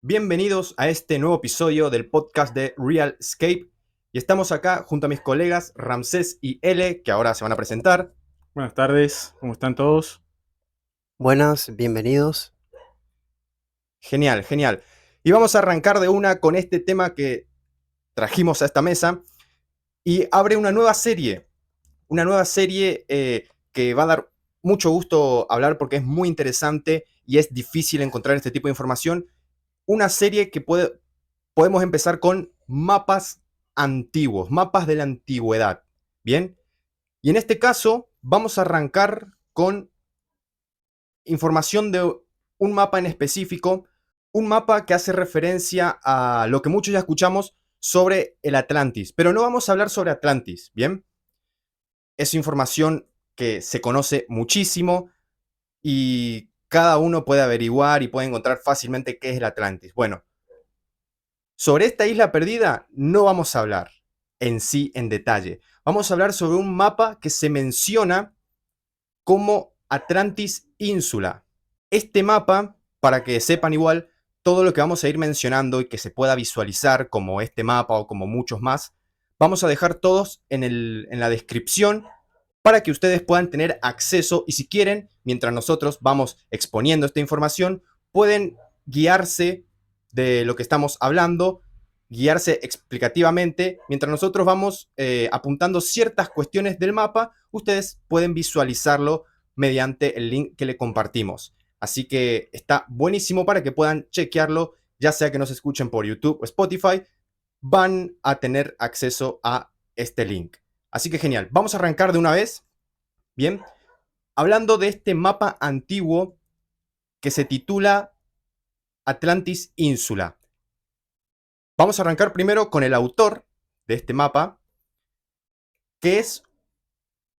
Bienvenidos a este nuevo episodio del podcast de Real Escape. Y estamos acá junto a mis colegas Ramsés y L, que ahora se van a presentar. Buenas tardes, ¿cómo están todos? Buenas, bienvenidos. Genial, genial. Y vamos a arrancar de una con este tema que trajimos a esta mesa. Y abre una nueva serie. Una nueva serie que va a dar mucho gusto hablar porque es muy interesante y es difícil encontrar este tipo de información. Una serie que podemos empezar con mapas antiguos, mapas de la antigüedad. Bien, y en este caso vamos a arrancar con información de un mapa en específico, un mapa que hace referencia a lo que muchos ya escuchamos sobre el Atlantis, pero no vamos a hablar sobre Atlantis, ¿bien? Es información que se conoce muchísimo y cada uno puede averiguar y puede encontrar fácilmente qué es el Atlantis. Bueno, sobre esta isla perdida no vamos a hablar en sí en detalle. Vamos a hablar sobre un mapa que se menciona como Atlantis Ínsula. Este mapa, para que sepan igual, todo lo que vamos a ir mencionando y que se pueda visualizar como este mapa o como muchos más, vamos a dejar todos en la descripción para que ustedes puedan tener acceso y si quieren, mientras nosotros vamos exponiendo esta información, pueden guiarse de lo que estamos hablando, guiarse explicativamente. Mientras nosotros vamos apuntando ciertas cuestiones del mapa, ustedes pueden visualizarlo mediante el link que le compartimos. Así que está buenísimo para que puedan chequearlo, ya sea que nos escuchen por YouTube o Spotify, van a tener acceso a este link. Así que genial, vamos a arrancar de una vez. Bien, hablando de este mapa antiguo que se titula Atlantis Ínsula. Vamos a arrancar primero con el autor de este mapa, que es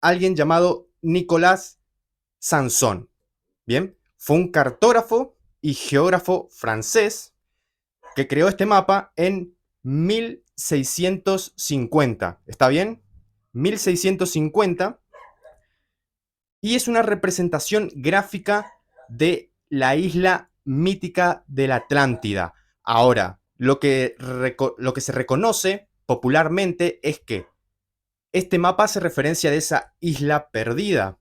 alguien llamado Nicolas Sanson. Bien, fue un cartógrafo y geógrafo francés que creó este mapa en 1650. ¿Está bien? 1650. Y es una representación gráfica de la isla mítica de la Atlántida. Ahora, lo que se reconoce popularmente es que este mapa hace referencia de esa isla perdida,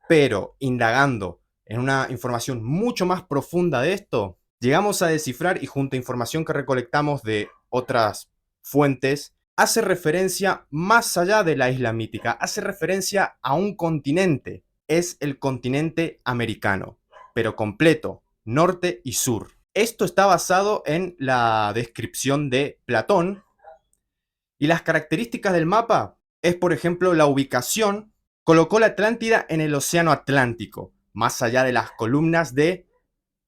pero indagando en una información mucho más profunda de esto, llegamos a descifrar y junto a información que recolectamos de otras fuentes, hace referencia más allá de la isla mítica, hace referencia a un continente. Es el continente americano, pero completo, norte y sur. Esto está basado en la descripción de Platón y las características del mapa es, por ejemplo, la ubicación. Colocó la Atlántida en el océano Atlántico, más allá de las columnas de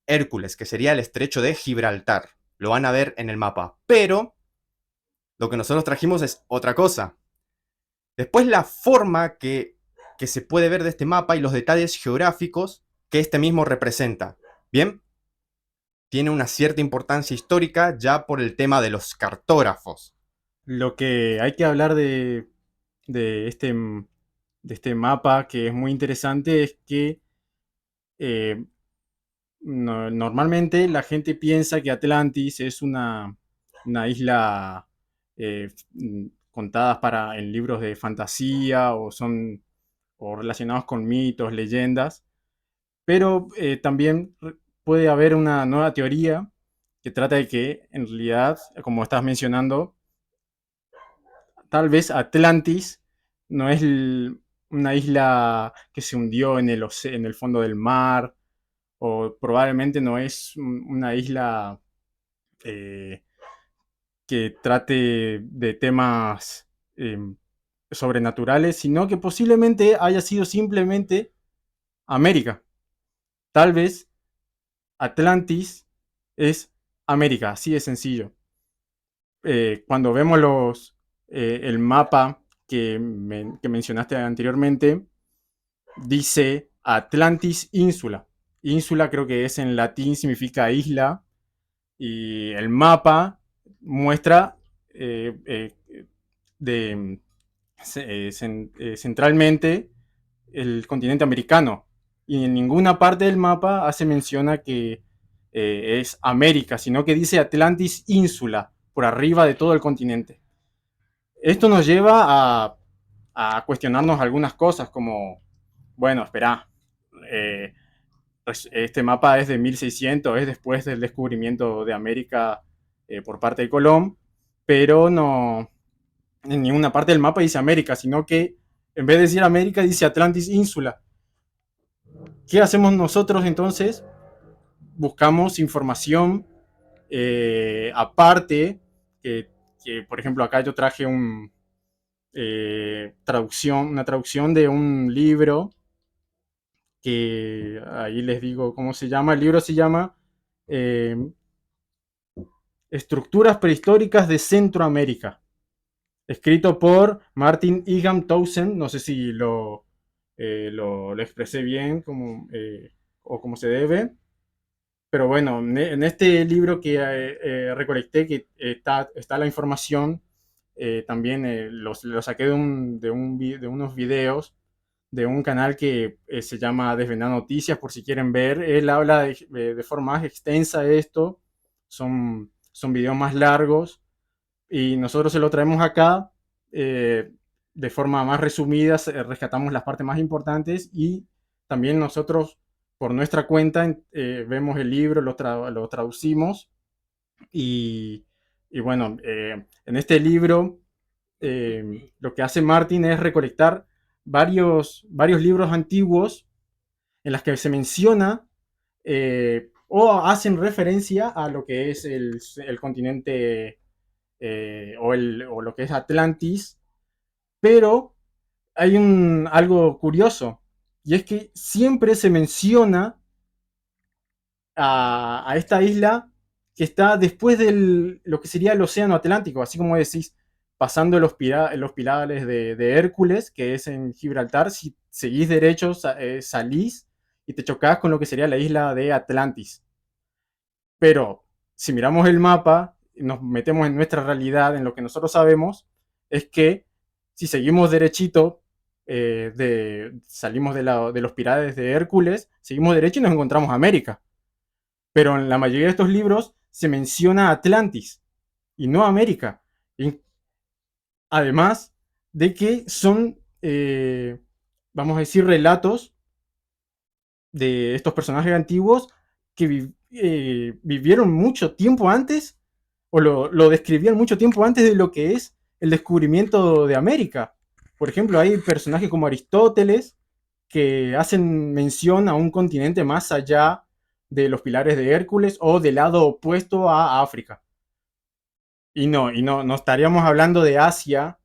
Hércules, que sería el estrecho de Gibraltar. Lo van a ver en el mapa. Pero lo que nosotros trajimos es otra cosa. Después la forma que se puede ver de este mapa y los detalles geográficos que este mismo representa. Bien, tiene una cierta importancia histórica ya por el tema de los cartógrafos. Lo que hay que hablar de este, de este mapa que es muy interesante es que normalmente la gente piensa que Atlantis es una isla contadas en libros de fantasía o relacionados con mitos, leyendas, pero también puede haber una nueva teoría que trata de que en realidad, como estás mencionando, tal vez Atlantis no es una isla que se hundió en el fondo del mar, o probablemente no es una isla eh, que trate de temas sobrenaturales, sino que posiblemente haya sido simplemente América. Tal vez Atlantis es América, así de sencillo. Cuando vemos el mapa que mencionaste anteriormente, dice Atlantis Ínsula. Ínsula creo que es en latín, significa isla, y el mapa muestra de, centralmente el continente americano. Y en ninguna parte del mapa hace mención a que es América, sino que dice Atlantis ínsula, por arriba de todo el continente. Esto nos lleva a cuestionarnos algunas cosas como, bueno, espera, eh, este mapa es de 1600, es después del descubrimiento de América por parte de Colón, pero no, en ninguna parte del mapa dice América, sino que en vez de decir América dice Atlantis ínsula. ¿Qué hacemos nosotros entonces? Buscamos información aparte, que, por ejemplo acá yo traje una traducción de un libro que ahí les digo cómo se llama. El libro se llama eh, Estructuras prehistóricas de Centroamérica, escrito por Martin Egham Townsend. No sé si lo expresé bien o como se debe. Pero bueno, en este libro que recolecté, que está la información, también lo saqué de unos videos de un canal que se llama Desvendar Noticias, por si quieren ver. Él habla de forma más extensa de esto, son videos más largos, y nosotros se lo traemos acá de forma más resumida, rescatamos las partes más importantes, y también nosotros por nuestra cuenta vemos el libro, lo traducimos, y, y bueno, en este libro lo que hace Martin es recolectar varios libros antiguos en los que se menciona o hacen referencia a lo que es el continente o lo que es Atlantis, pero hay algo curioso, y es que siempre se menciona a esta isla que está después de lo que sería el Océano Atlántico, así como decís, pasando los pilares de Hércules, que es en Gibraltar. Si seguís derecho, salís y te chocás con lo que sería la isla de Atlantis. Pero si miramos el mapa, nos metemos en nuestra realidad, en lo que nosotros sabemos, es que si seguimos derechito, salimos de los pilares de Hércules, seguimos derecho y nos encontramos América. Pero en la mayoría de estos libros se menciona Atlantis y no América. Y además de que son, vamos a decir, relatos de estos personajes antiguos que vivieron mucho tiempo antes, o lo describían mucho tiempo antes de lo que es el descubrimiento de América. Por ejemplo, hay personajes como Aristóteles que hacen mención a un continente más allá de los pilares de Hércules o del lado opuesto a África. No estaríamos hablando de Asia,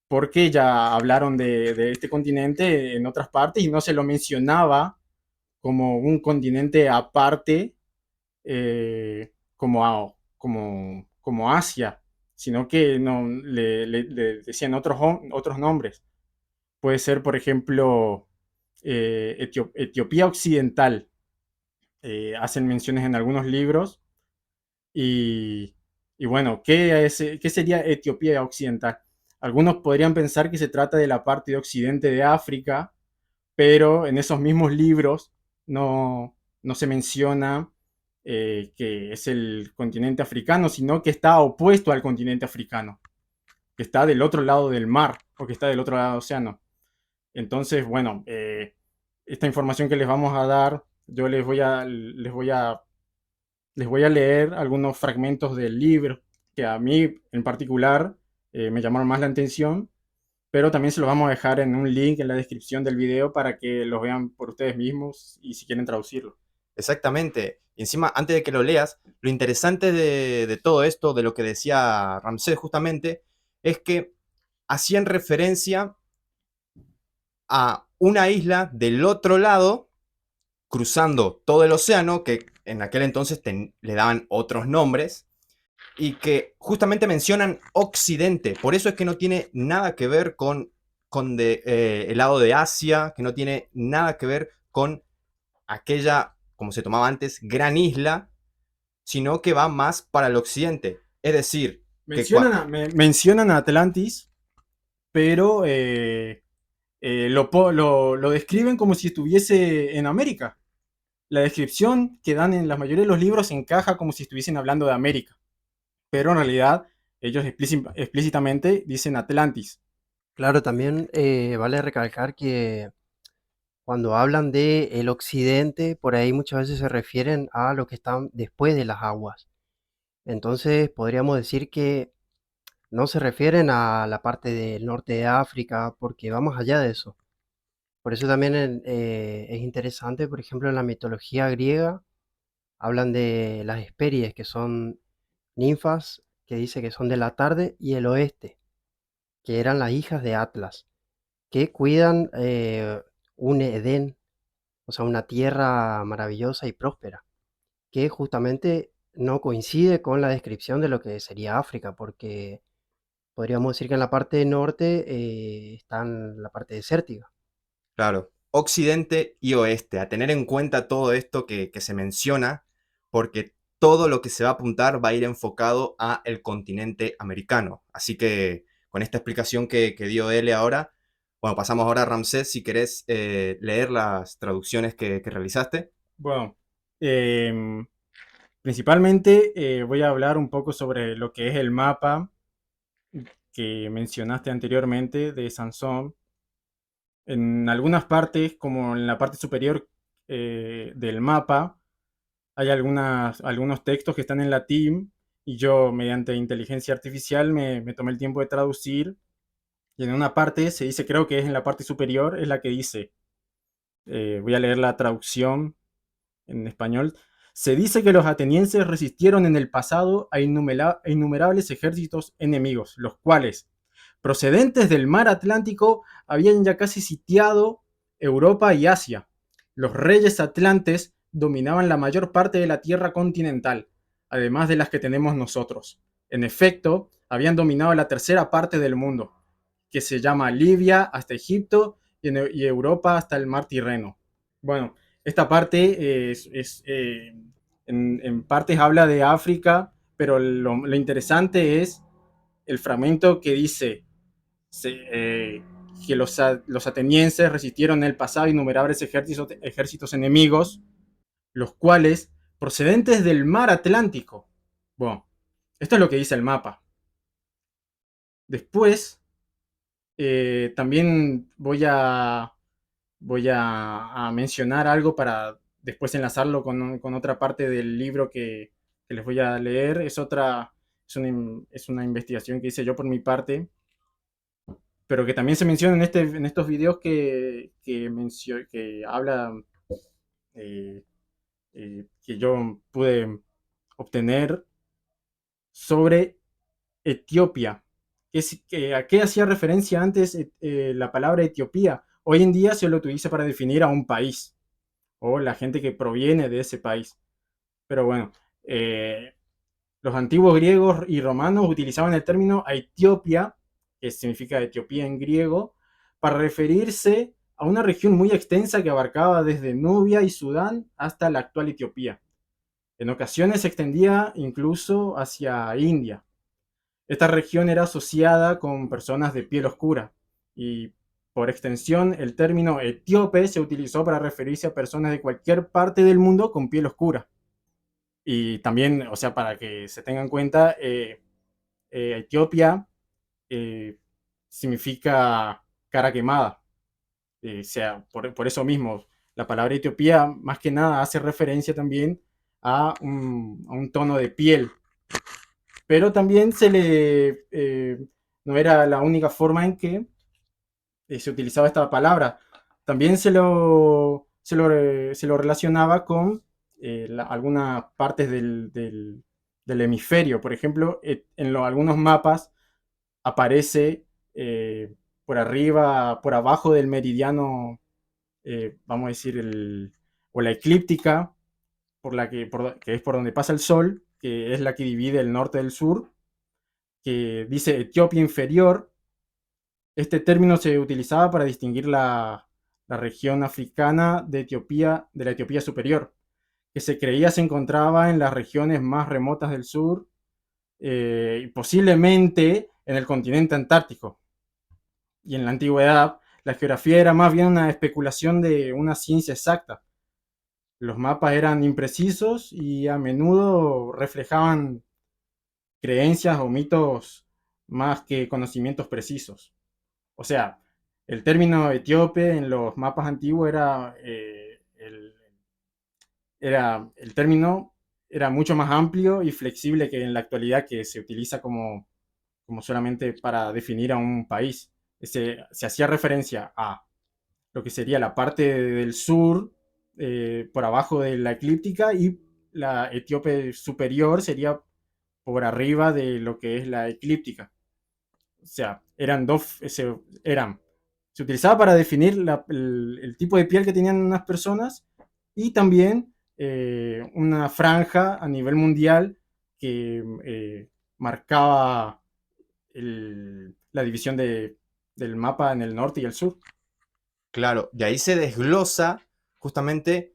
porque ya hablaron de este continente en otras partes y no se lo mencionaba como un continente aparte, como Asia, sino que no, le decían otros nombres. Puede ser, por ejemplo, Etiopía Occidental. Hacen menciones en algunos libros. Y bueno, ¿qué sería Etiopía Occidental? Algunos podrían pensar que se trata de la parte de occidente de África, pero en esos mismos libros no se menciona que es el continente africano, sino que está opuesto al continente africano, que está del otro lado del mar o que está del otro lado del océano. Entonces, bueno, esta información que les vamos a dar, yo les voy a leer algunos fragmentos del libro que a mí en particular me llamaron más la atención, pero también se los vamos a dejar en un link en la descripción del video para que los vean por ustedes mismos y si quieren traducirlo. Exactamente. Y encima, antes de que lo leas, lo interesante de todo esto, de lo que decía Ramsés justamente, es que hacían referencia a una isla del otro lado, cruzando todo el océano, que en aquel entonces le daban otros nombres, y que justamente mencionan Occidente. Por eso es que no tiene nada que ver con el lado de Asia, que no tiene nada que ver con aquella, como se tomaba antes, gran isla, sino que va más para el occidente. Es decir, mencionan a Atlantis, pero lo describen como si estuviese en América. la descripción que dan en la mayoría de los libros encaja como si estuviesen hablando de América, pero en realidad ellos explícitamente dicen Atlantis. Claro, también vale recalcar que cuando hablan de el occidente, por ahí muchas veces se refieren a lo que está después de las aguas. Entonces podríamos decir que no se refieren a la parte del norte de África, porque vamos allá de eso. Por eso también es interesante, por ejemplo, en la mitología griega hablan de las Hespérides, que son ninfas, que dice que son de la tarde y el oeste, que eran las hijas de Atlas, que cuidan un Edén, o sea, una tierra maravillosa y próspera, que justamente no coincide con la descripción de lo que sería África, porque podríamos decir que en la parte norte está en la parte desértica. Claro, occidente y oeste, a tener en cuenta todo esto que se menciona, porque todo lo que se va a apuntar va a ir enfocado a el continente americano. Así que con esta explicación que dio L ahora, bueno, pasamos ahora a Ramsés, si querés leer las traducciones que realizaste. Bueno, em, principalmente voy a hablar un poco sobre lo que es el mapa que mencionaste anteriormente de Sansón. En algunas partes, como en la parte superior del mapa, hay algunos textos que están en latín y yo mediante inteligencia artificial me tomé el tiempo de traducir y en una parte se dice, creo que es en la parte superior, es la que dice, voy a leer la traducción en español. Se dice que los atenienses resistieron en el pasado a innumerables ejércitos enemigos, los cuales, procedentes del mar Atlántico, habían ya casi sitiado Europa y Asia. Los reyes atlantes dominaban la mayor parte de la tierra continental, además de las que tenemos nosotros. En efecto, habían dominado la tercera parte del mundo, que se llama Libia hasta Egipto y Europa hasta el mar Tirreno. Bueno, esta parte en partes habla de África, pero lo interesante es el fragmento que dice que los atenienses resistieron en el pasado innumerables ejércitos enemigos, los cuales, procedentes del mar Atlántico. Bueno, esto es lo que dice el mapa. Después, también voy a mencionar algo para después enlazarlo con otra parte del libro que les voy a leer. Es una investigación que hice yo por mi parte, pero que también se menciona en estos videos que habla, eh, que yo pude obtener sobre Etiopía. ¿A qué hacía referencia antes la palabra Etiopía? Hoy en día se lo utiliza para definir a un país o la gente que proviene de ese país. Pero bueno, los antiguos griegos y romanos utilizaban el término Etiopía, que significa Etiopía en griego, para referirse a una región muy extensa que abarcaba desde Nubia y Sudán hasta la actual Etiopía. En ocasiones se extendía incluso hacia India. Esta región era asociada con personas de piel oscura y por extensión el término etíope se utilizó para referirse a personas de cualquier parte del mundo con piel oscura. Y también, o sea, para que se tengan en cuenta, Etiopía eh, significa cara quemada. O sea, por eso mismo, la palabra Etiopía más que nada hace referencia también a un tono de piel, pero también no era la única forma en que se utilizaba esta palabra. También se lo relacionaba con algunas partes del hemisferio. Por ejemplo, en algunos mapas aparece por arriba, por abajo del meridiano, vamos a decir, o la eclíptica, que es por donde pasa el sol, que es la que divide el norte del sur, que dice Etiopía inferior. Este término se utilizaba para distinguir la región africana de la Etiopía superior, que se creía se encontraba en las regiones más remotas del sur y posiblemente en el continente antártico. Y en la antigüedad, la geografía era más bien una especulación de una ciencia exacta. los mapas eran imprecisos y a menudo reflejaban creencias o mitos más que conocimientos precisos. O sea, el término etíope en los mapas antiguos el término era mucho más amplio y flexible que en la actualidad, que se utiliza como solamente para definir a un país. Se hacía referencia a lo que sería la parte del sur, por abajo de la eclíptica, y la etíope superior sería por arriba de lo que es la eclíptica. O sea, eran dos, se utilizaba para definir el tipo de piel que tenían unas personas, y también una franja a nivel mundial que marcaba la división del mapa en el norte y el sur. Claro, de ahí se desglosa justamente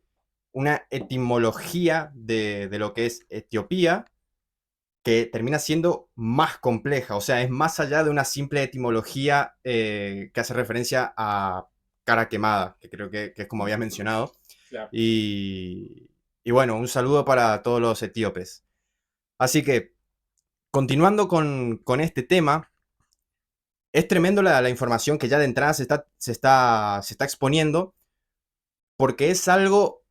una etimología de lo que es Etiopía, que termina siendo más compleja, o sea, es más allá de una simple etimología que hace referencia a cara quemada, que creo que es como había mencionado. Claro. Y bueno, un saludo para todos los etíopes. Así que, continuando con este tema, es tremendo la información que ya de entrada se está exponiendo, porque es algo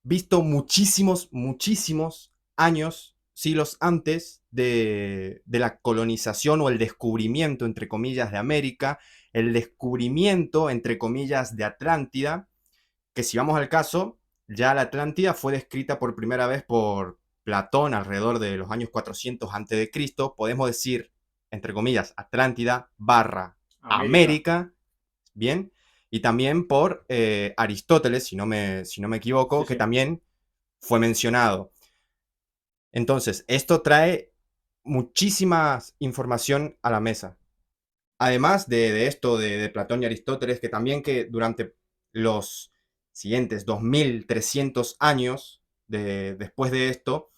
visto muchísimos, muchísimos años, siglos antes de la colonización o el descubrimiento, entre comillas, de América, el descubrimiento, entre comillas, de Atlántida, que si vamos al caso, ya la Atlántida fue descrita por primera vez por Platón alrededor de los años 400 a.C., podemos decir, entre comillas, Atlántida barra América, ¿bien? Y también por Aristóteles, si no me equivoco, Sí, que sí. también fue mencionado. Entonces, esto trae muchísima información a la mesa. Además de esto de Platón y Aristóteles, que también que durante los siguientes 2300 años después de esto,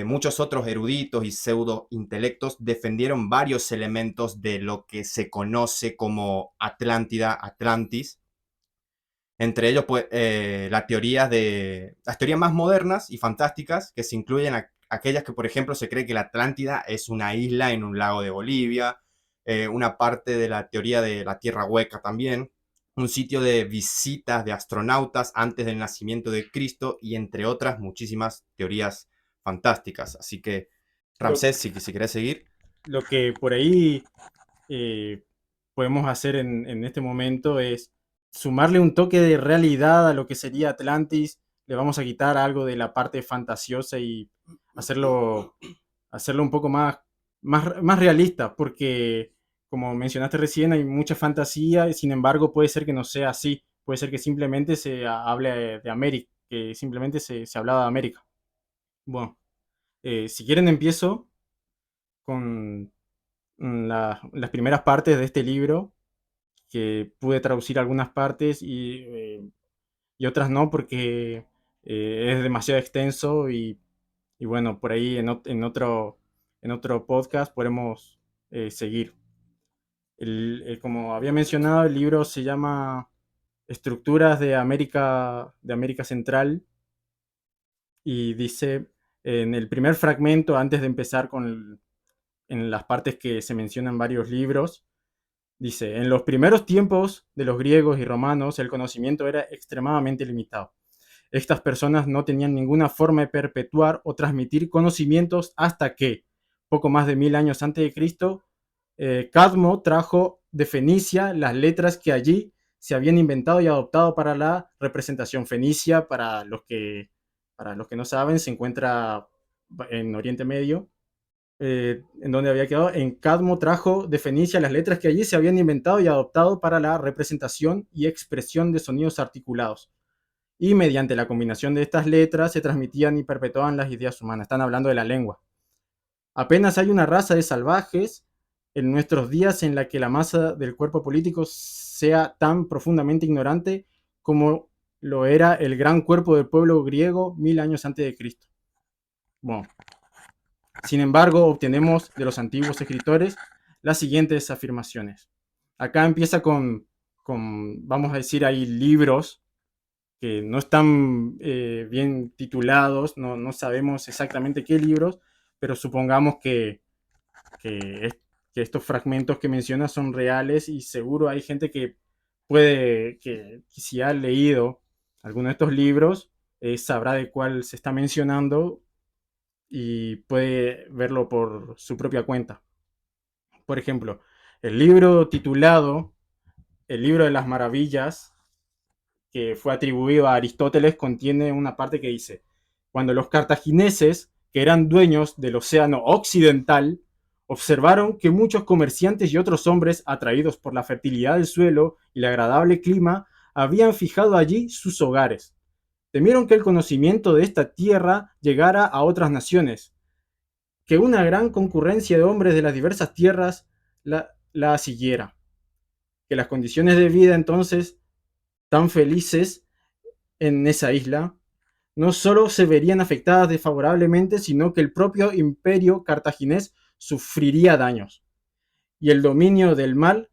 muchos otros eruditos y pseudo intelectos defendieron varios elementos de lo que se conoce como Atlántida, Atlantis. Entre ellos, pues, las teorías más modernas y fantásticas, que se incluyen aquellas que, por ejemplo, se cree que la Atlántida es una isla en un lago de Bolivia, una parte de la teoría de la Tierra hueca también, un sitio de visitas de astronautas antes del nacimiento de Cristo, y entre otras muchísimas teorías fantásticas. Así que, Lo, Ramsés, si querés seguir. lo que por ahí eh, podemos hacer en este momento es sumarle un toque de realidad a lo que sería Atlantis. Le vamos a quitar algo de la parte fantasiosa y hacerlo, hacerlo un poco más realista, porque como mencionaste recién, hay mucha fantasía y sin embargo puede ser que no sea así. Puede ser que simplemente se hable de América, que simplemente se hablaba de América. Bueno, si quieren empiezo con las primeras partes de este libro, que pude traducir algunas partes y otras no, porque es demasiado extenso y bueno, por ahí en otro podcast podremos seguir. Como había mencionado, el libro se llama Estructuras de América Central, y dice en el primer fragmento, antes de empezar en las partes que se mencionan varios libros, dice: en los primeros tiempos de los griegos y romanos el conocimiento era extremadamente limitado. Estas personas no tenían ninguna forma de perpetuar o transmitir conocimientos hasta que, poco más de 1000 años antes de Cristo, Cadmo trajo de Fenicia las letras que allí se habían inventado y adoptado para la representación. Fenicia, para los que no saben, se encuentra en Oriente Medio, en donde había quedado. En Cadmo trajo de Fenicia las letras que allí se habían inventado y adoptado para la representación y expresión de sonidos articulados. Y mediante la combinación de estas letras se transmitían y perpetuaban las ideas humanas. Están hablando de la lengua. Apenas hay una raza de salvajes en nuestros días en la que la masa del cuerpo político sea tan profundamente ignorante como lo era el gran cuerpo del pueblo griego 1000 años antes de Cristo. Bueno, sin embargo, obtenemos de los antiguos escritores las siguientes afirmaciones. Acá empieza con vamos a decir, hay libros que no están bien titulados, no sabemos exactamente qué libros, pero supongamos que, que estos fragmentos que mencionas son reales y seguro hay gente que puede, que si ha leído alguno de estos libros, sabrá de cuál se está mencionando y puede verlo por su propia cuenta. Por ejemplo, el libro titulado El libro de las maravillas, que fue atribuido a Aristóteles, contiene una parte que dice: cuando los cartagineses, que eran dueños del océano occidental, observaron que muchos comerciantes y otros hombres, atraídos por la fertilidad del suelo y el agradable clima, habían fijado allí sus hogares. Temieron que el conocimiento de esta tierra llegara a otras naciones, que una gran concurrencia de hombres de las diversas tierras la siguiera, que las condiciones de vida entonces tan felices en esa isla no solo se verían afectadas desfavorablemente, sino que el propio imperio cartaginés sufriría daños y el dominio del mar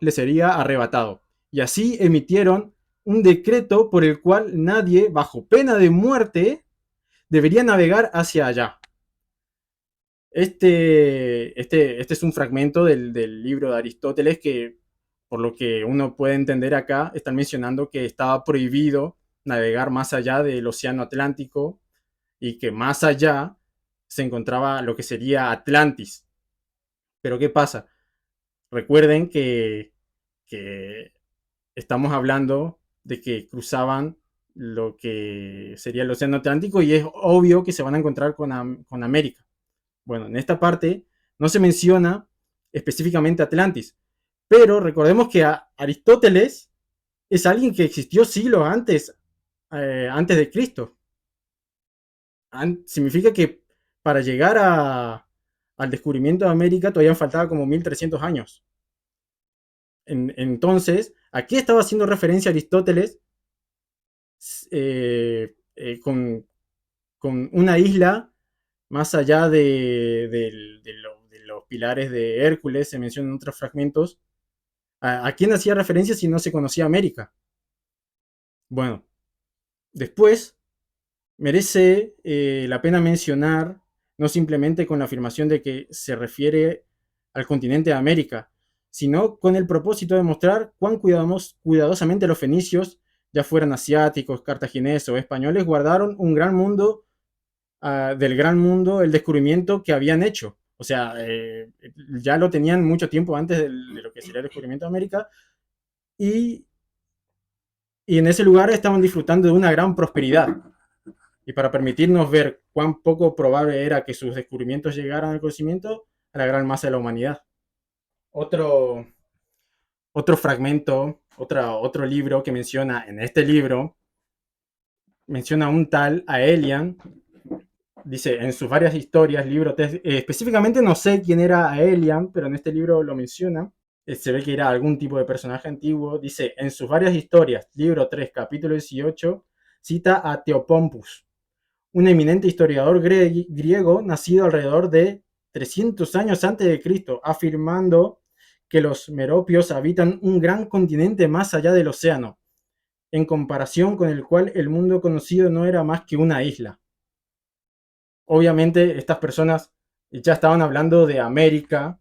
le sería arrebatado. Y así emitieron un decreto por el cual nadie, bajo pena de muerte, debería navegar hacia allá. Este es un fragmento del libro de Aristóteles que, por lo que uno puede entender acá, están mencionando que estaba prohibido navegar más allá del océano Atlántico y que más allá se encontraba lo que sería Atlantis. Pero ¿qué pasa? Recuerden que estamos hablando de que cruzaban lo que sería el océano Atlántico y es obvio que se van a encontrar con América. Bueno, en esta parte no se menciona específicamente Atlantis, pero recordemos que Aristóteles es alguien que existió siglos antes de Cristo. Significa que para llegar al descubrimiento de América todavía faltaba como 1300 años. Entonces, ¿a qué estaba haciendo referencia Aristóteles con una isla más allá de los pilares de Hércules? Se mencionan otros fragmentos. ¿A quién hacía referencia si no se conocía América? Bueno, después merece la pena mencionar, no simplemente con la afirmación de que se refiere al continente de América, sino con el propósito de mostrar cuán cuidadosamente los fenicios, ya fueran asiáticos, cartagineses o españoles, guardaron un gran mundo, del gran mundo, el descubrimiento que habían hecho. O sea, ya lo tenían mucho tiempo antes de lo que sería el descubrimiento de América, y, y en ese lugar estaban disfrutando de una gran prosperidad. Y para permitirnos ver cuán poco probable era que sus descubrimientos llegaran al conocimiento a la gran masa de la humanidad. Otro fragmento, otro libro que menciona en este libro, menciona un tal Aelian. Dice, en sus varias historias, libro 3, específicamente no sé quién era Aelian, pero en este libro lo menciona. Se ve que era algún tipo de personaje antiguo. Dice, en sus varias historias, libro 3, capítulo 18, cita a Theopompus, un eminente historiador griego nacido alrededor de 300 años antes de Cristo, afirmando que los meropios habitan un gran continente más allá del océano, en comparación con el cual el mundo conocido no era más que una isla. Obviamente estas personas ya estaban hablando de América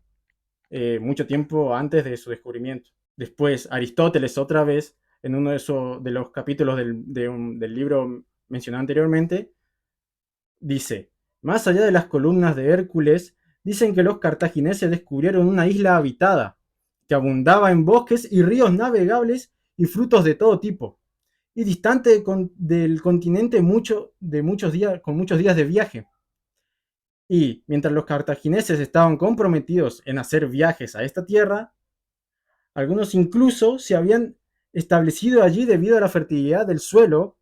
mucho tiempo antes de su descubrimiento. Después Aristóteles otra vez, en uno de los capítulos del libro mencionado anteriormente, dice, más allá de las columnas de Hércules, dicen que los cartagineses descubrieron una isla habitada, que abundaba en bosques y ríos navegables y frutos de todo tipo, y distante del continente con muchos días de viaje. Y mientras los cartagineses estaban comprometidos en hacer viajes a esta tierra, algunos incluso se habían establecido allí debido a la fertilidad del suelo,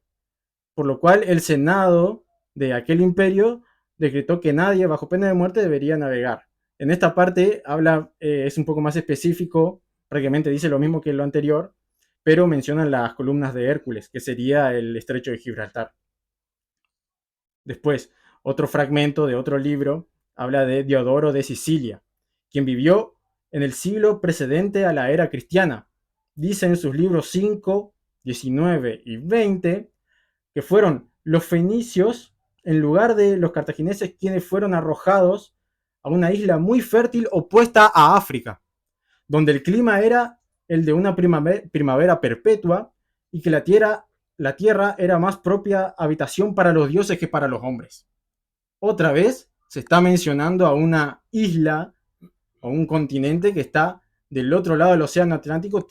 por lo cual el Senado de aquel imperio decretó que nadie bajo pena de muerte debería navegar. En esta parte habla, es un poco más específico, prácticamente dice lo mismo que lo anterior, pero menciona las columnas de Hércules, que sería el estrecho de Gibraltar. Después, otro fragmento de otro libro habla de Diodoro de Sicilia, quien vivió en el siglo precedente a la era cristiana. Dice en sus libros 5 XIX y XX, que fueron los fenicios, en lugar de los cartagineses, quienes fueron arrojados a una isla muy fértil opuesta a África, donde el clima era el de una primavera perpetua y que la tierra era más propia habitación para los dioses que para los hombres. Otra vez se está mencionando a una isla o un continente que está del otro lado del océano Atlántico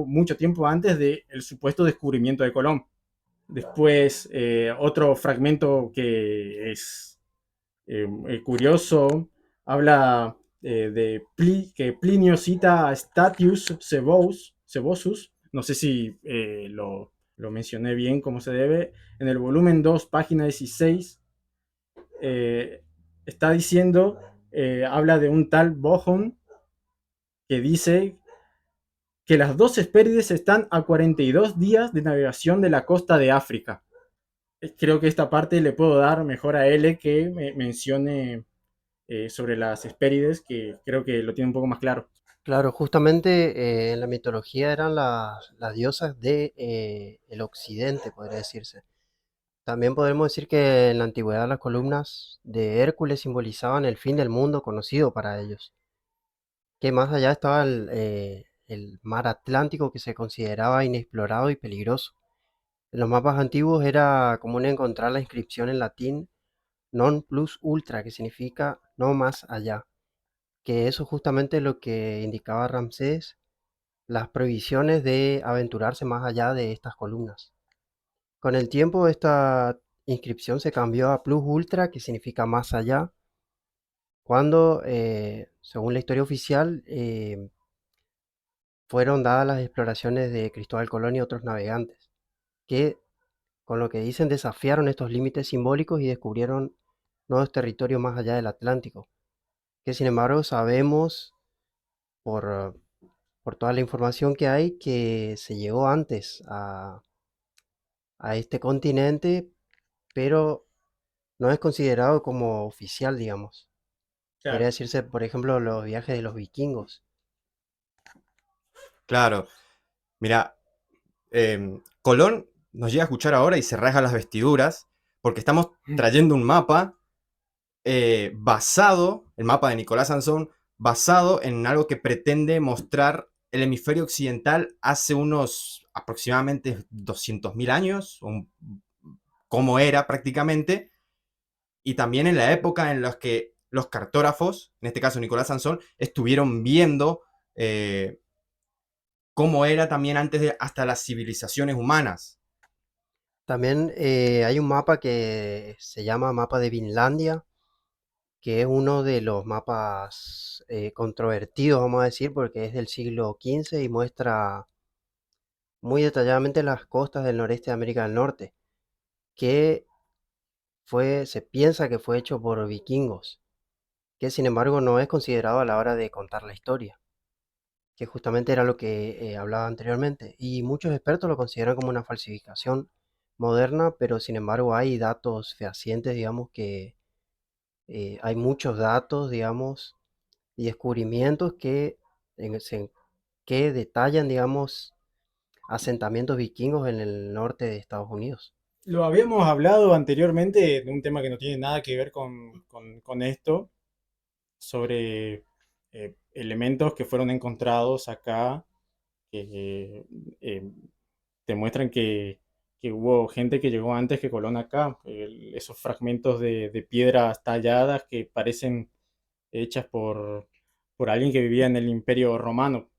mucho tiempo antes del supuesto descubrimiento de Colón. Después, otro fragmento que es curioso, habla que Plinio cita a Statius Sebosus, no sé si lo mencioné bien como se debe, en el volumen 2, página 16, está diciendo, habla de un tal Bohon que dice que las dos Hespérides están a 42 días de navegación de la costa de África. Creo que esta parte le puedo dar mejor a L que me mencione sobre las Hespérides, que creo que lo tiene un poco más claro. Claro, justamente en la mitología eran las diosas de el occidente, podría decirse. También podemos decir que en la antigüedad las columnas de Hércules simbolizaban el fin del mundo conocido para ellos, que más allá estaba el mar Atlántico que se consideraba inexplorado y peligroso. En los mapas antiguos era común encontrar la inscripción en latín non plus ultra, que significa no más allá, que eso justamente es lo que indicaba Ramsés, las prohibiciones de aventurarse más allá de estas columnas. Con el tiempo esta inscripción se cambió a plus ultra, que significa más allá, cuando, según la historia oficial, fueron dadas las exploraciones de Cristóbal Colón y otros navegantes, que con lo que dicen desafiaron estos límites simbólicos y descubrieron nuevos territorios más allá del Atlántico, que sin embargo sabemos por, por toda la información que hay que se llegó antes a este continente, pero no es considerado como oficial, digamos. Podría Claro. decirse, por ejemplo, los viajes de los vikingos. Claro, mira, Colón nos llega a escuchar ahora y se rasga las vestiduras porque estamos trayendo un mapa el mapa de Nicolás Sansón, basado en algo que pretende mostrar el hemisferio occidental hace unos aproximadamente 200.000 años, cómo era prácticamente, y también en la época en la que los cartógrafos, en este caso Nicolás Sansón, estuvieron viendo cómo era también antes de hasta las civilizaciones humanas. También hay un mapa que se llama Mapa de Vinlandia, que es uno de los mapas controvertidos, vamos a decir, porque es del siglo XV y muestra muy detalladamente las costas del noreste de América del Norte, que se piensa que fue hecho por vikingos, que sin embargo no es considerado a la hora de contar la historia, que justamente era lo que hablaba anteriormente. Y muchos expertos lo consideran como una falsificación moderna, pero sin embargo hay datos fehacientes, digamos, que hay muchos datos, digamos, y descubrimientos que detallan, digamos, asentamientos vikingos en el norte de Estados Unidos. Lo habíamos hablado anteriormente de un tema que no tiene nada que ver con esto, sobre elementos que fueron encontrados acá que demuestran que hubo gente que llegó antes que Colón acá. Esos fragmentos de piedras talladas que parecen hechas por alguien que vivía en el Imperio Romano.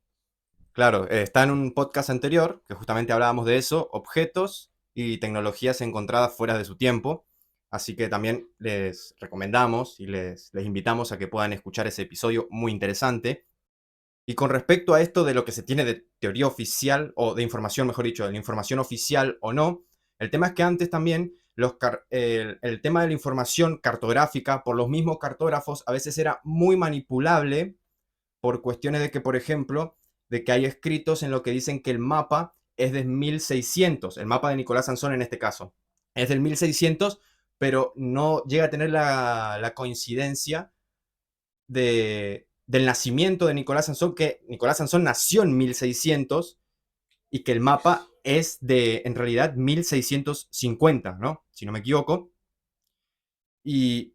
Claro, está en un podcast anterior que justamente hablábamos de eso, objetos y tecnologías encontradas fuera de su tiempo. Así que también les recomendamos y les invitamos a que puedan escuchar ese episodio muy interesante. Y con respecto a esto de lo que se tiene de teoría oficial, o de información, mejor dicho, de la información oficial o no, el tema es que antes también el tema de la información cartográfica por los mismos cartógrafos a veces era muy manipulable por cuestiones de que, por ejemplo, de que hay escritos en lo que dicen que el mapa es de 1600, el mapa de Nicolás Sansón en este caso, es del 1600, pero no llega a tener la coincidencia del nacimiento de Nicolás Sansón, que Nicolás Sansón nació en 1600 y que el mapa es de, en realidad, 1650, ¿no? Si no me equivoco. Y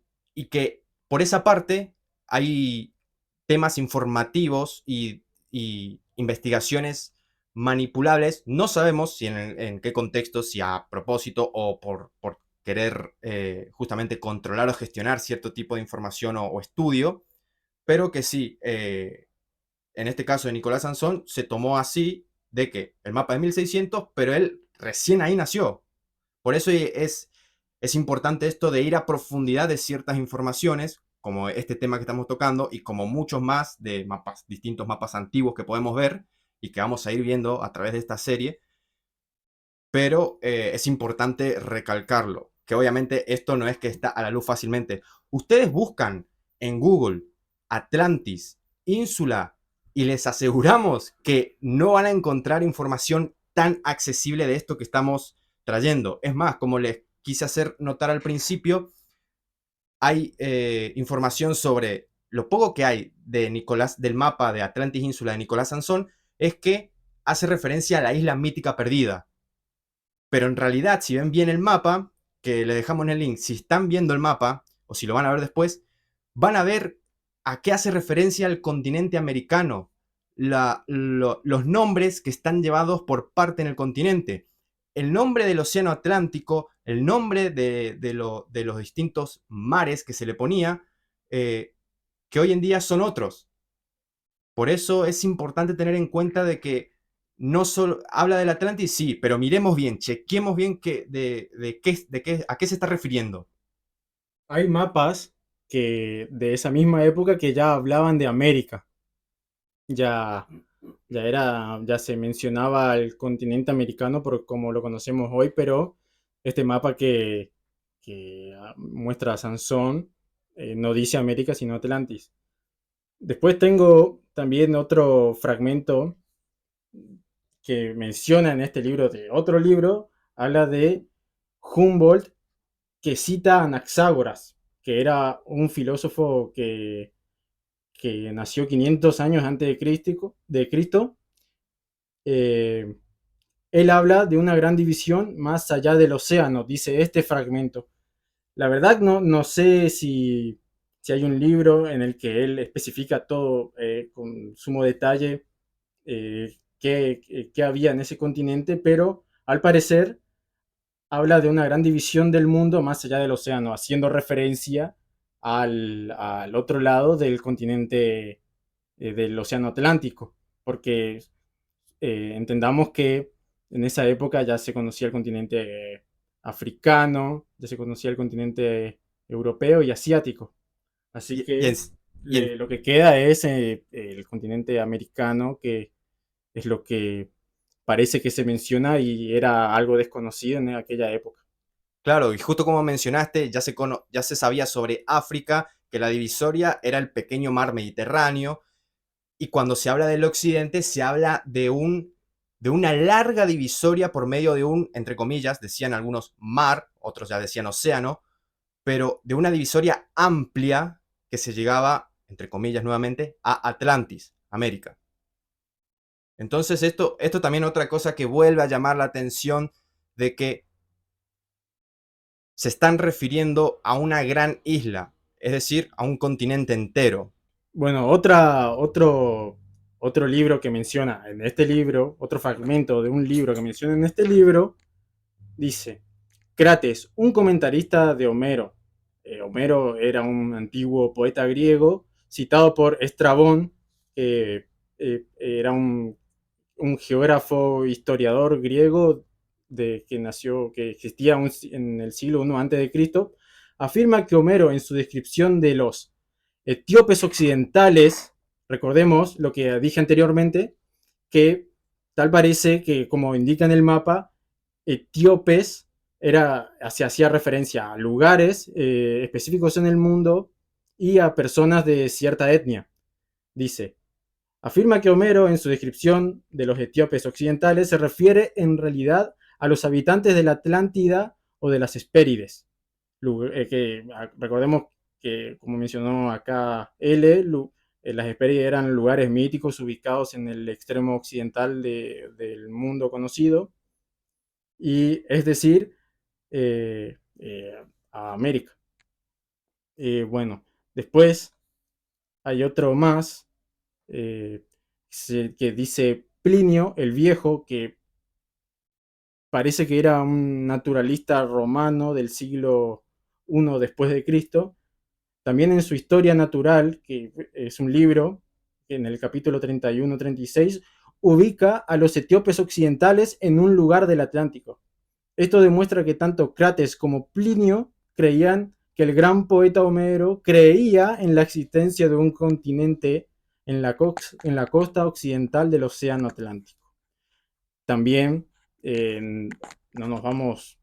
que por esa parte hay temas informativos y investigaciones manipulables. No sabemos si en qué contexto, si a propósito o por querer justamente controlar o gestionar cierto tipo de información o estudio, pero que sí, en este caso de Nicolás Sansón, se tomó así de que el mapa de 1600, pero él recién ahí nació. Por eso es importante esto de ir a profundidad de ciertas informaciones, como este tema que estamos tocando, y como muchos más de mapas, distintos mapas antiguos que podemos ver y que vamos a ir viendo a través de esta serie. Pero es importante recalcarlo, que obviamente esto no es que está a la luz fácilmente. Ustedes buscan en Google Atlantis, ínsula, y les aseguramos que no van a encontrar información tan accesible de esto que estamos trayendo. Es más, como les quise hacer notar al principio, hay información sobre lo poco que hay de Nicolás, del mapa de Atlantis ínsula de Nicolás Sansón, es que hace referencia a la isla mítica perdida. Pero en realidad, si ven bien el mapa, que le dejamos en el link, si están viendo el mapa, o si lo van a ver después, van a ver a qué hace referencia el continente americano, los nombres que están llevados por parte en el continente. El nombre del océano Atlántico, el nombre de los distintos mares que se le ponía, que hoy en día son otros. Por eso es importante tener en cuenta de que no solo habla del Atlantis, sí, pero miremos bien, chequemos bien a qué se está refiriendo. Hay mapas de esa misma época que ya hablaban de América. Ya, ya se mencionaba el continente americano por como lo conocemos hoy, pero este mapa que muestra a Sansón no dice América, sino Atlantis. Después tengo también otro fragmento que menciona en este libro de otro libro, habla de Humboldt, que cita a Anaxágoras, que era un filósofo que nació 500 años antes de Cristo. Eh, Él habla de una gran división más allá del océano, dice este fragmento. La verdad no sé si hay un libro en el que él especifica todo con sumo detalle qué había en ese continente, pero al parecer habla de una gran división del mundo más allá del océano, haciendo referencia al otro lado del continente del océano Atlántico, porque entendamos que en esa época ya se conocía el continente africano, ya se conocía el continente europeo y asiático. Así Y, y en, que y en- lo que queda es el continente americano, que es lo que parece que se menciona y era algo desconocido en aquella época. claro, y justo como mencionaste, ya se sabía sobre África, que la divisoria era el pequeño mar Mediterráneo, y cuando se habla del occidente, se habla de una larga divisoria por medio de un, entre comillas, decían algunos mar, otros ya decían océano, pero de una divisoria amplia que se llegaba, entre comillas nuevamente, a Atlantis, América. Entonces esto también otra cosa que vuelve a llamar la atención de que se están refiriendo a una gran isla, es decir, a un continente entero. Bueno, otro libro que menciona en este libro, otro fragmento de un libro que menciona en este libro, dice, Crates, un comentarista de Homero. Homero era un antiguo poeta griego citado por Estrabón, que era un geógrafo, historiador griego que existía en el siglo I antes de Cristo, afirma que Homero en su descripción de los etíopes occidentales, recordemos lo que dije anteriormente, que tal parece que, como indica en el mapa, etíopes se hacía referencia a lugares específicos en el mundo y a personas de cierta etnia. Dice, afirma que Homero en su descripción de los etíopes occidentales se refiere en realidad a los habitantes de la Atlántida o de las Hespérides. Recordemos que, como mencionó acá L, las Hespérides eran lugares míticos ubicados en el extremo occidental del mundo conocido. y es decir, a América. Bueno, después hay otro más eh, que dice Plinio el Viejo, que parece que era un naturalista romano del siglo I después de Cristo. También en su Historia Natural, que es un libro, en el capítulo 31-36, ubica a los etíopes occidentales en un lugar del Atlántico. Esto demuestra que tanto Crates como Plinio creían que el gran poeta Homero creía en la existencia de un continente en la costa occidental del Océano Atlántico. También no nos vamos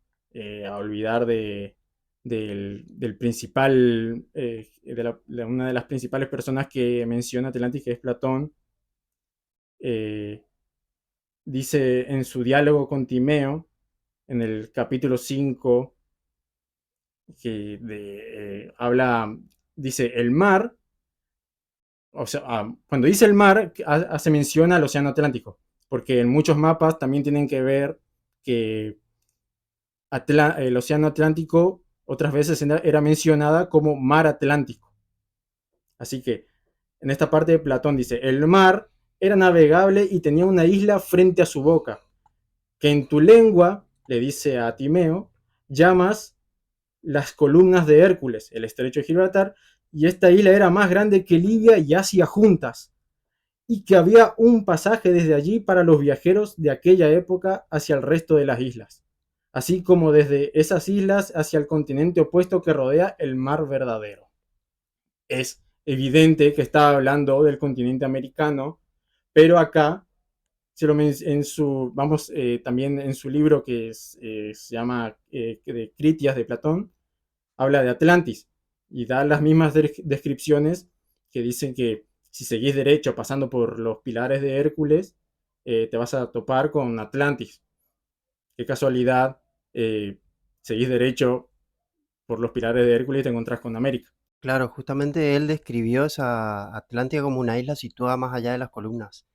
a olvidar del principal, una de las principales personas que menciona Atlantis, que es Platón. eh, Dice en su diálogo con Timeo, en el capítulo 5, habla, dice, el mar, o sea, cuando dice el mar, hace mención al Océano Atlántico, porque en muchos mapas también tienen que ver que el Océano Atlántico otras veces era mencionada como mar Atlántico. Así que en esta parte Platón dice, el mar era navegable y tenía una isla frente a su boca, que en tu lengua, le dice a Timeo, llamas las columnas de Hércules, el estrecho de Gibraltar, y esta isla era más grande que Libia y Asia juntas, y que había un pasaje desde allí para los viajeros de aquella época hacia el resto de las islas, así como desde esas islas hacia el continente opuesto que rodea el mar verdadero. Es evidente que está hablando del continente americano, pero acá también en su libro se llama de Critias de Platón, habla de Atlantis y da las mismas descripciones que dicen que si seguís derecho pasando por los pilares de Hércules, te vas a topar con Atlantis. Qué casualidad, seguís derecho por los pilares de Hércules y te encontrás con América. Claro, justamente él describió esa Atlántida como una isla situada más allá de las columnas,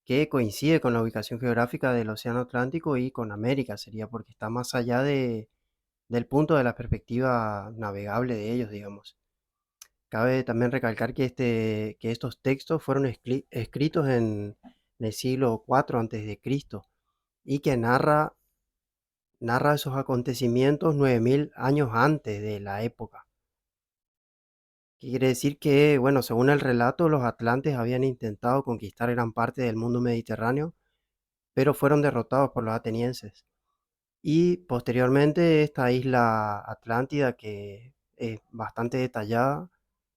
que coincide con la ubicación geográfica del Océano Atlántico y con América, sería porque está más allá del punto de la perspectiva navegable de ellos, digamos. Cabe también recalcar que estos textos fueron escritos en el siglo IV antes de Cristo y que narra esos acontecimientos 9000 años antes de la época. Quiere decir que, bueno, según el relato, los atlantes habían intentado conquistar gran parte del mundo mediterráneo, pero fueron derrotados por los atenienses. Y posteriormente esta isla Atlántida, que es bastante detallada,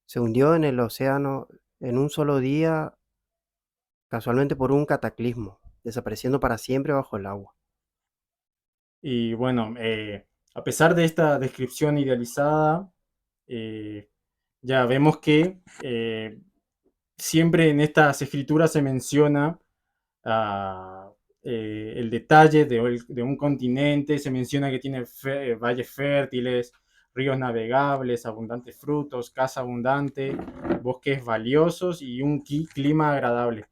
se hundió en el océano en un solo día, casualmente por un cataclismo, desapareciendo para siempre bajo el agua. Y bueno, a pesar de esta descripción idealizada, eh, ya vemos que siempre en estas escrituras se menciona ah, el detalle de un continente, se menciona que tiene valles fértiles, ríos navegables, abundantes frutos, casa abundante, bosques valiosos y un clima agradable.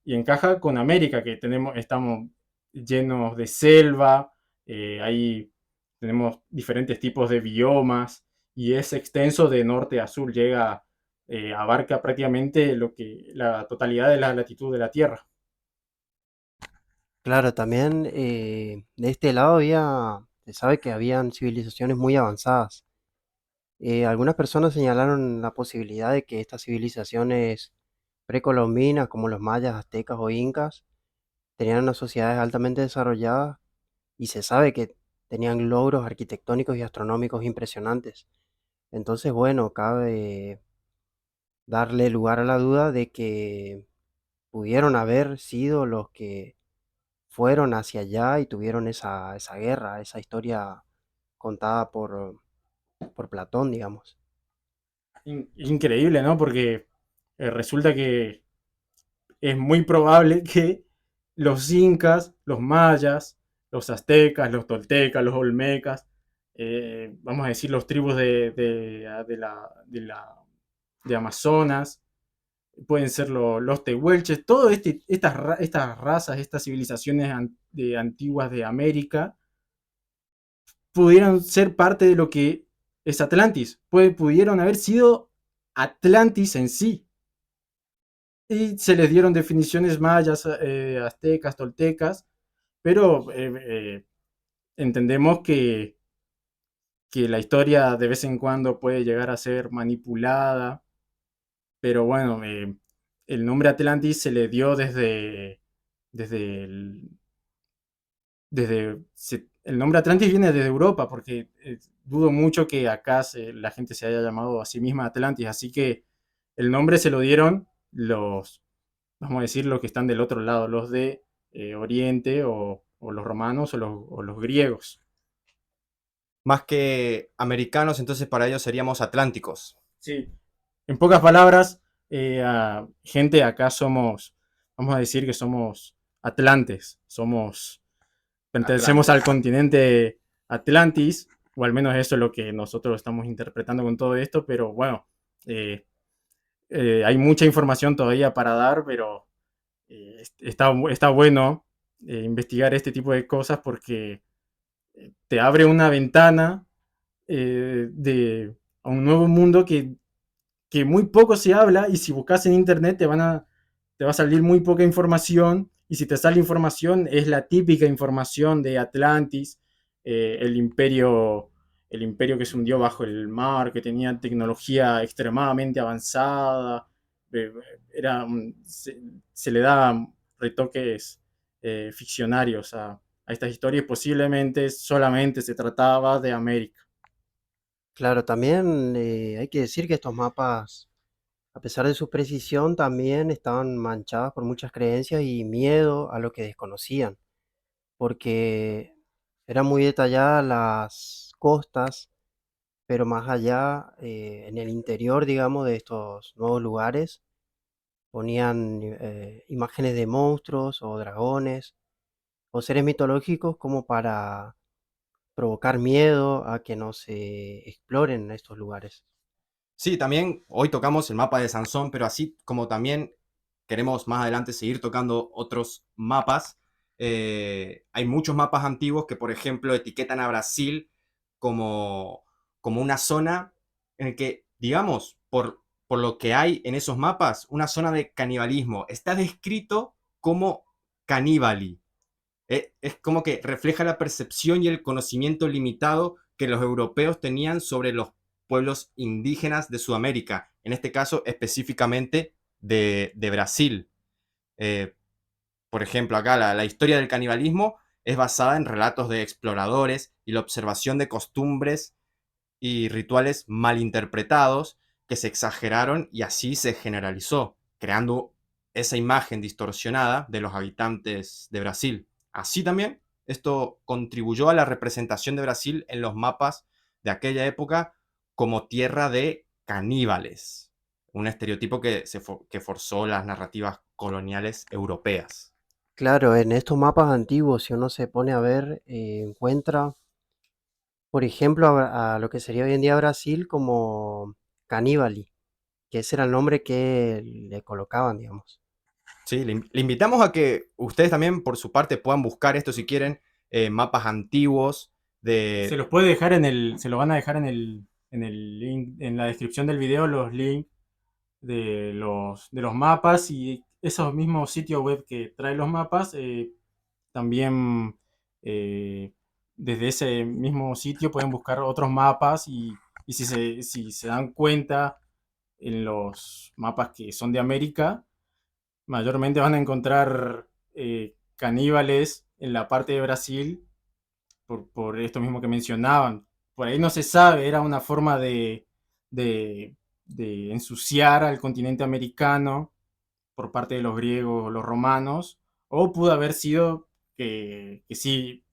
Y encaja con América, que estamos llenos de selva, ahí tenemos diferentes tipos de biomas y es extenso de norte a sur, abarca prácticamente la totalidad de la latitud de la Tierra. Claro, también de este lado se sabe que habían civilizaciones muy avanzadas. Algunas personas señalaron la posibilidad de que estas civilizaciones precolombinas, como los mayas, aztecas o incas, tenían unas sociedades altamente desarrolladas y se sabe que tenían logros arquitectónicos y astronómicos impresionantes. Entonces, bueno, cabe darle lugar a la duda de que pudieron haber sido los que fueron hacia allá y tuvieron esa guerra, esa historia contada por Platón, digamos. Increíble, ¿no? Porque resulta que es muy probable que los incas, los mayas, los aztecas, los toltecas, los olmecas, vamos a decir los tribus de Amazonas, pueden ser los tehuelches, todas estas razas, estas civilizaciones antiguas de América, pudieron ser parte de lo que es Atlantis, pudieron haber sido Atlantis en sí. Y se les dieron definiciones mayas, aztecas, toltecas, pero entendemos que la historia de vez en cuando puede llegar a ser manipulada, pero bueno, el nombre Atlantis se le dio desde el nombre Atlantis viene desde Europa, porque dudo mucho que acá la gente se haya llamado a sí misma Atlantis, así que el nombre se lo dieron vamos a decir, los que están del otro lado, los de Oriente o los romanos o los griegos. Más que americanos, entonces para ellos seríamos atlánticos. Sí. En pocas palabras, gente, acá vamos a decir que somos atlantes, pertenecemos al continente Atlantis, o al menos eso es lo que nosotros estamos interpretando con todo esto, pero bueno, hay mucha información todavía para dar, pero está bueno investigar este tipo de cosas porque te abre una ventana a un nuevo mundo que muy poco se habla, y si buscas en internet te va a salir muy poca información, y si te sale información es la típica información de Atlantis, el imperio que se hundió bajo el mar, que tenía tecnología extremadamente avanzada, eh, se le da retoques ficcionarios a estas historias, posiblemente solamente se trataba de América. Claro, también hay que decir que estos mapas, a pesar de su precisión, también estaban manchados por muchas creencias y miedo a lo que desconocían, porque eran muy detalladas las costas, pero más allá, en el interior, digamos, de estos nuevos lugares, ponían imágenes de monstruos o dragones o seres mitológicos como para provocar miedo a que no se exploren estos lugares. Sí, también hoy tocamos el mapa de Sansón, pero así como también queremos más adelante seguir tocando otros mapas, hay muchos mapas antiguos que, por ejemplo, etiquetan a Brasil como, como una zona en el que, digamos, por lo que hay en esos mapas, una zona de canibalismo. Está descrito como caníbali. Es como que refleja la percepción y el conocimiento limitado que los europeos tenían sobre los pueblos indígenas de Sudamérica, en este caso específicamente de Brasil. Eh, por ejemplo, acá la historia del canibalismo es basada en relatos de exploradores y la observación de costumbres y rituales malinterpretados que se exageraron y así se generalizó, creando esa imagen distorsionada de los habitantes de Brasil. Así también, esto contribuyó a la representación de Brasil en los mapas de aquella época como tierra de caníbales, un estereotipo que forzó las narrativas coloniales europeas. Claro, en estos mapas antiguos, si uno se pone a ver, encuentra, por ejemplo, a lo que sería hoy en día Brasil como Caníbali, que ese era el nombre que le colocaban, digamos. Sí, le invitamos a que ustedes también por su parte puedan buscar esto si quieren, mapas antiguos Se de... los puede dejar se lo van a dejar en el link, en la descripción del video, los links de los mapas, y esos mismos sitios web que trae los mapas, también eh, desde ese mismo sitio pueden buscar otros mapas, y si se dan cuenta en los mapas que son de América, mayormente van a encontrar caníbales en la parte de Brasil por esto mismo que mencionaban. Por ahí no se sabe, era una forma de ensuciar al continente americano por parte de los griegos o los romanos, o pudo haber sido que sí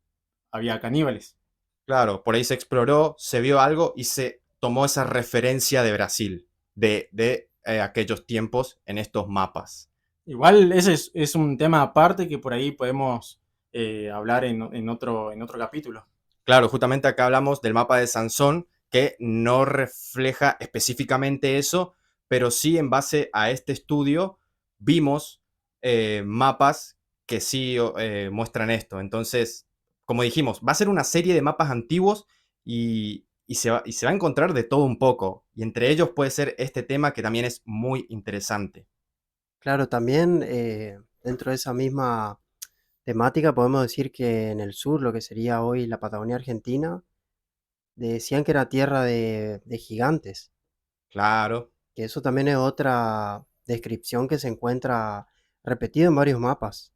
había caníbales. Claro, por ahí se exploró, se vio algo y se tomó esa referencia de Brasil, de aquellos tiempos en estos mapas. Igual ese es un tema aparte que por ahí podemos hablar en otro capítulo. Claro, justamente acá hablamos del mapa de Sansón, que no refleja específicamente eso, pero sí en base a este estudio vimos mapas que sí muestran esto. Entonces, como dijimos, va a ser una serie de mapas antiguos y se va a encontrar de todo un poco. Y entre ellos puede ser este tema que también es muy interesante. Claro, también dentro de esa misma temática podemos decir que en el sur, lo que sería hoy la Patagonia Argentina, decían que era tierra de gigantes, Claro. que eso también es otra descripción que se encuentra repetido en varios mapas,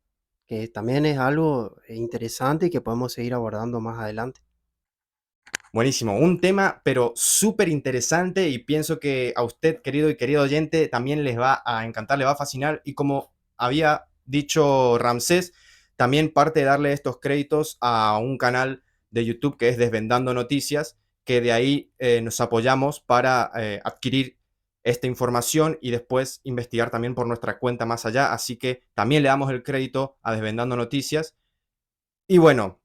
que también es algo interesante y que podemos seguir abordando más adelante. Buenísimo, un tema pero súper interesante y pienso que a usted, querido y querido oyente, también les va a encantar, les va a fascinar y como había dicho Ramsés, también parte de darle estos créditos a un canal de YouTube que es Desvendando Noticias, que de ahí nos apoyamos para adquirir esta información y después investigar también por nuestra cuenta más allá, así que también le damos el crédito a Desvendando Noticias. Y bueno,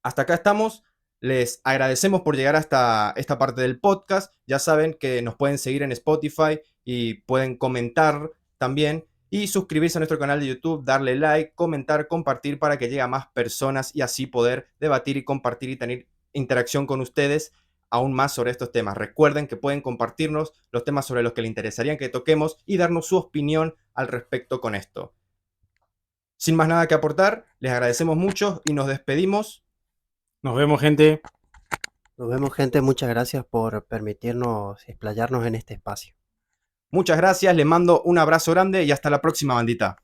hasta acá estamos. Les agradecemos por llegar hasta esta parte del podcast. Ya saben que nos pueden seguir en Spotify y pueden comentar también y suscribirse a nuestro canal de YouTube, darle like, comentar, compartir para que llegue a más personas y así poder debatir y compartir y tener interacción con ustedes aún más sobre estos temas. Recuerden que pueden compartirnos los temas sobre los que les interesarían que toquemos y darnos su opinión al respecto con esto. Sin más nada que aportar, les agradecemos mucho y nos despedimos. Nos vemos, gente. Nos vemos, gente, muchas gracias por permitirnos explayarnos en este espacio. Muchas gracias, les mando un abrazo grande y hasta la próxima, bandita.